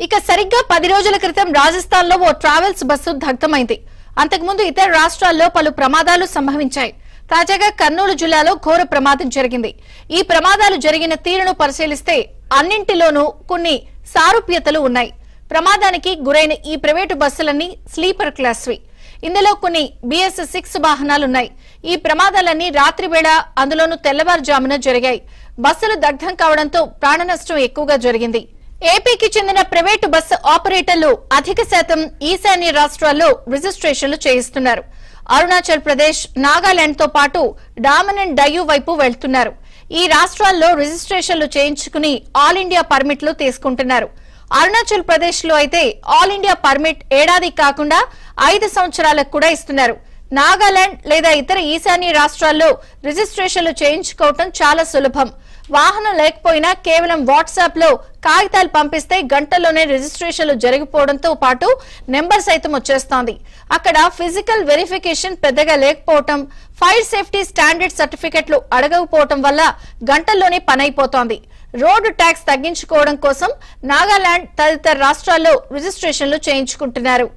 ఇక సరిగ్గా 10 రోజుల క్రితం రాజస్థాన్ లో ఓ ట్రావెల్స్ బస్సు దగ్ధమైంది. అంతకుముందు ఇతర రాష్ట్రాల్లో పలు ప్రమాదాలు సంభవించాయి. తాజాగా కర్నూలు జిల్లాలో ఘోర ప్రమాదం జరిగింది. ఈ ప్రమాదాలు జరిగిన తీరును పరిశీలిస్తే అన్నింటిలోనూ కొన్ని సారూప్యతలు ఉన్నాయి. ప్రమాదానికి గురైన ఈ ప్రైవేటు బస్సులన్నీ స్లీపర్ క్లాస్వి. ఇందులో కొన్ని BS6 వాహనాలున్నాయి. ఈ ప్రమాదాలన్నీ రాత్రి వేళ, అందులోనూ తెల్లవారుజామున జరిగాయి. బస్సులు దగ్ధం కావడంతో ప్రాణ నష్టం ఎక్కువగా జరిగింది. ఏపీకి చెందిన ప్రైవేటు బస్సు ఆపరేటర్లు అధిక శాతం ఈశాన్య రాష్ట్రాల్లో రిజిస్ట్రేషన్లు చేయిస్తున్నారు. అరుణాచల్ ప్రదేశ్, నాగాలాండ్ తో పాటు డామన్ అండ్ డయ్యూ వైపు వెళ్తున్నారు. ఈ రాష్ట్రాల్లో రిజిస్ట్రేషన్లు చేయించుకుని ఆల్ ఇండియా పర్మిట్లు తీసుకుంటున్నారు. అరుణాచల్ ప్రదేశ్ లో అయితే ఆల్ ఇండియా పర్మిట్ ఏడాది కాకుండా 5 సంవత్సరాలకు కూడా ఇస్తున్నారు. నాగాలాండ్ లేదా ఇతర ఈశాన్య రాష్ట్రాల్లో రిజిస్ట్రేషన్లు చేయించుకోవటం చాలా సులభం. వాహనం లేకపోయినా కేవలం వాట్సాప్ లో కాగితాలు పంపిస్తే గంటల్లోనే రిజిస్ట్రేషన్లు జరిగిపోవడంతో పాటు నెంబర్ సైతం వచ్చేస్తోంది. అక్కడ ఫిజికల్ వెరిఫికేషన్ పెద్దగా లేకపోవటం, ఫైర్ సేఫ్టీ స్టాండర్డ్ సర్టిఫికెట్లు అడగకపోవటం వల్ల గంటల్లోనే పనైపోతోంది. రోడ్డు ట్యాక్స్ తగ్గించుకోవడం కోసం నాగాలాండ్ తదితర రాష్ట్రాల్లో రిజిస్ట్రేషన్లు చేయించుకుంటున్నారు.